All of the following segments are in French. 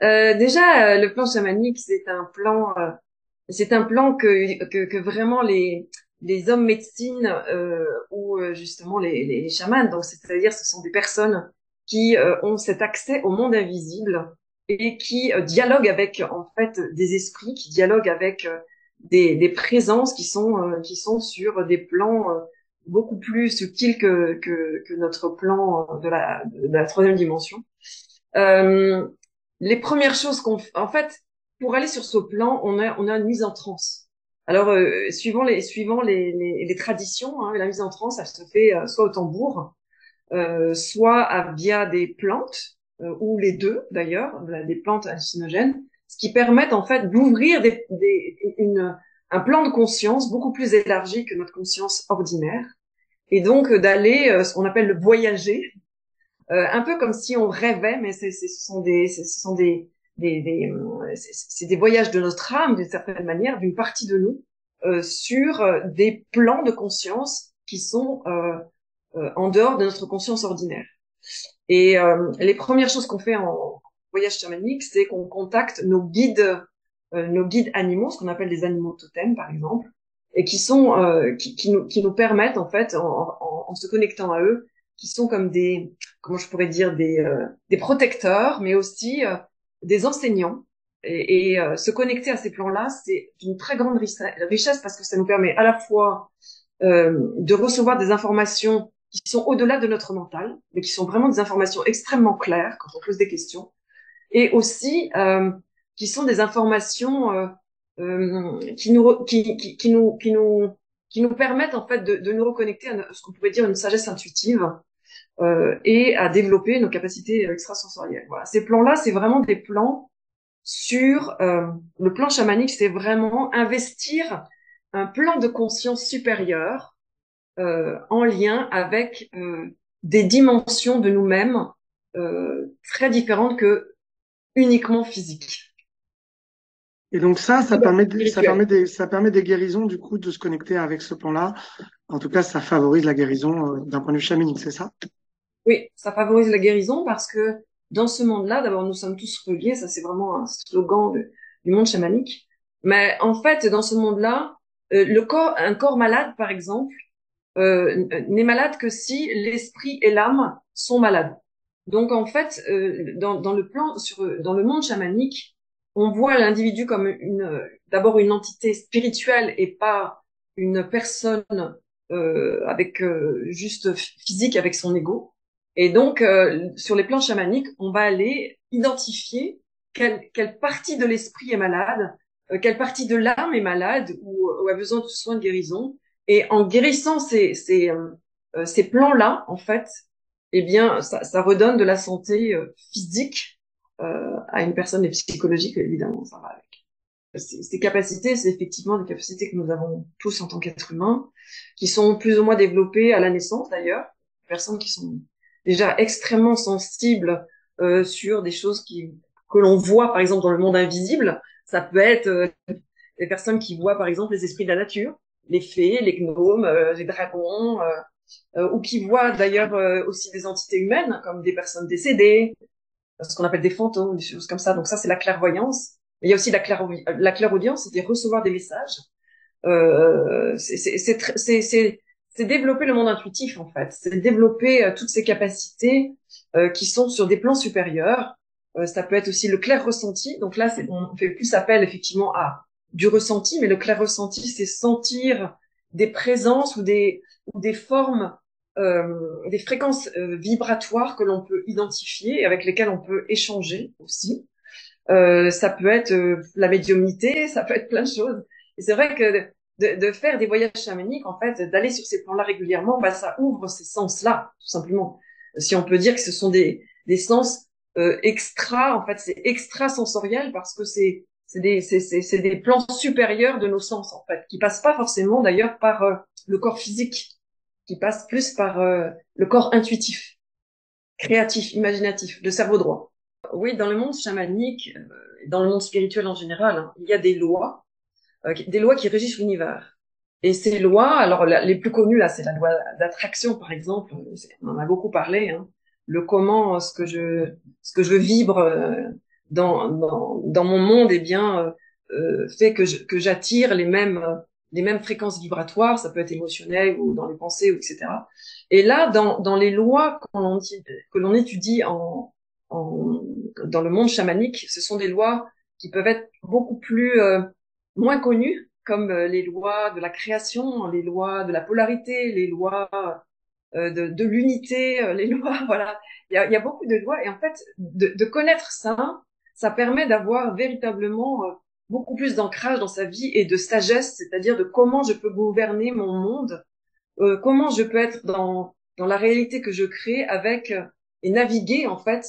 Déjà, le plan chamanique, c'est un plan que vraiment les hommes médecine ou justement les chamans, donc c'est-à-dire ce sont des personnes qui ont cet accès au monde invisible et qui dialoguent avec en fait des esprits, qui dialoguent avec des présences qui sont sur des plans beaucoup plus subtils que notre plan de la troisième dimension. Euh, les premières choses en fait, pour aller sur ce plan, on a une mise en transe. Alors, suivant les traditions, hein, la mise en transe, elle se fait soit au tambour, soit via des plantes, ou les deux d'ailleurs, des plantes hallucinogènes, ce qui permettent en fait d'ouvrir un plan de conscience beaucoup plus élargi que notre conscience ordinaire, et donc d'aller, ce qu'on appelle le voyager, un peu comme si on rêvait, mais ce sont c'est des voyages de notre âme d'une certaine manière, d'une partie de nous, sur des plans de conscience qui sont en dehors de notre conscience ordinaire. Et les premières choses qu'on fait en voyage chamanique, c'est qu'on contacte nos guides animaux, ce qu'on appelle les animaux totems, par exemple, et qui nous permettent, en fait, en se connectant à eux, qui sont comme comment je pourrais dire, des protecteurs, mais aussi des enseignants. Se connecter à ces plans-là, c'est d'une très grande richesse parce que ça nous permet à la fois de recevoir des informations qui sont au-delà de notre mental, mais qui sont vraiment des informations extrêmement claires quand on pose des questions, et aussi qui sont des informations qui nous permettent en fait de nous reconnecter à ce qu'on pourrait dire une sagesse intuitive et à développer nos capacités extrasensorielles. Voilà. Ces plans-là, c'est vraiment des plans sur le plan chamanique, c'est vraiment investir un plan de conscience supérieur en lien avec des dimensions de nous-mêmes très différentes que uniquement physiques. Et donc ça permet, Spirituelles. ça permet des guérisons, du coup, de se connecter avec ce plan-là. En tout cas, ça favorise la guérison d'un point de vue chamanique, c'est ça? Oui, ça favorise la guérison parce que dans ce monde-là, d'abord, nous sommes tous reliés, ça c'est vraiment un slogan du monde chamanique. Mais en fait, dans ce monde-là, un corps malade, par exemple, n'est malade que si l'esprit et l'âme sont malades. Donc en fait, dans le monde chamanique, on voit l'individu comme d'abord une entité spirituelle et pas une personne avec juste physique avec son ego. Et donc sur les plans chamaniques, on va aller identifier quelle partie de l'esprit est malade, quelle partie de l'âme est malade ou a besoin de soins de guérison. Et en guérissant ces plans-là, en fait, eh bien, ça redonne de la santé physique à une personne et psychologique, évidemment, ça va avec. Ces capacités, c'est effectivement des capacités que nous avons tous en tant qu'êtres humains, qui sont plus ou moins développées à la naissance d'ailleurs. Des personnes qui sont déjà extrêmement sensibles sur des choses que l'on voit, par exemple, dans le monde invisible. Ça peut être des personnes qui voient, par exemple, les esprits de la nature, les fées, les gnomes, les dragons, ou qui voient d'ailleurs aussi des entités humaines, comme des personnes décédées, ce qu'on appelle des fantômes, des choses comme ça. Donc ça, c'est la clairvoyance. Il y a aussi la clairaudience, c'est recevoir des messages. C'est développer le monde intuitif, en fait. C'est développer toutes ces capacités qui sont sur des plans supérieurs. Ça peut être aussi le clair ressenti. Donc là, on fait plus appel effectivement à du ressenti, mais le clair ressenti, c'est sentir des présences ou des formes, des fréquences vibratoires que l'on peut identifier et avec lesquelles on peut échanger aussi. Ça peut être la médiumnité, ça peut être plein de choses. Et c'est vrai que de faire des voyages chamaniques, en fait, d'aller sur ces plans-là régulièrement, bah, ça ouvre ces sens-là, tout simplement. Si on peut dire que ce sont des sens extra, en fait, c'est extrasensoriel parce que c'est des plans supérieurs de nos sens, en fait, qui passent pas forcément d'ailleurs par le corps physique, qui passent plus par le corps intuitif, créatif, imaginatif, le cerveau droit. Oui, dans le monde chamanique, dans le monde spirituel en général, hein, il y a des lois qui régissent l'univers. Et ces lois, alors les plus connues là, c'est la loi d'attraction par exemple. On en a beaucoup parlé. Hein. Le comment, ce que je vibre dans mon monde, eh bien, fait que j'attire les mêmes fréquences vibratoires, ça peut être émotionnel ou dans les pensées, ou etc. Et là, dans les lois que l'on étudie en, dans le monde chamanique, ce sont des lois qui peuvent être beaucoup plus moins connues, comme les lois de la création, les lois de la polarité, les lois de l'unité, les lois, voilà. Il y a beaucoup de lois et en fait, de connaître ça, ça permet d'avoir véritablement beaucoup plus d'ancrage dans sa vie et de sagesse, c'est-à-dire de comment je peux gouverner mon monde, comment je peux être dans la réalité que je crée avec et naviguer en fait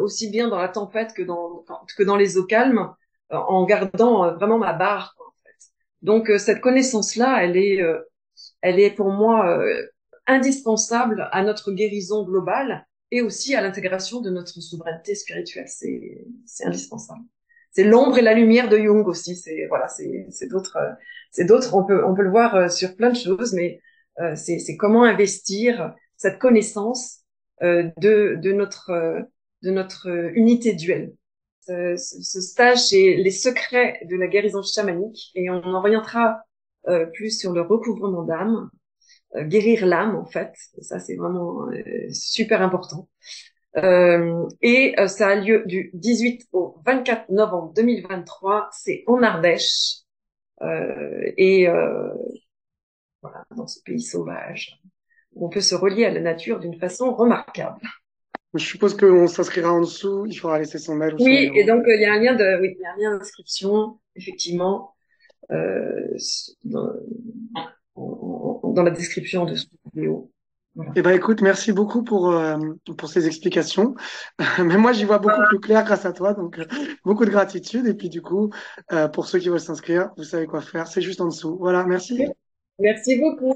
aussi bien dans la tempête que dans les eaux calmes, en gardant vraiment ma barre, quoi, en fait. Donc cette connaissance-là, elle est pour moi indispensable à notre guérison globale et aussi à l'intégration de notre souveraineté spirituelle. C'est indispensable. C'est l'ombre et la lumière de Jung aussi. C'est voilà, c'est d'autres. On peut le voir sur plein de choses, mais c'est comment investir cette connaissance de notre unité duelle. Ce stage, c'est les secrets de la guérison chamanique et on en reviendra plus sur le recouvrement d'âme, guérir l'âme en fait. Ça, c'est vraiment super important. Ça a lieu du 18 au 24 novembre 2023. C'est en Ardèche voilà, dans ce pays sauvage où on peut se relier à la nature d'une façon remarquable. Je suppose qu'on s'inscrira en dessous. Il faudra laisser son mail ou son Oui, et numéro. donc il y a un lien oui, il y a un lien d'inscription effectivement euh, dans, dans la description de cette vidéo. Voilà. Eh ben, écoute, merci beaucoup pour ces explications. Mais moi, j'y vois beaucoup plus clair grâce à toi. Donc, beaucoup de gratitude. Et puis, du coup, pour ceux qui veulent s'inscrire, vous savez quoi faire. C'est juste en dessous. Voilà, merci. Merci beaucoup.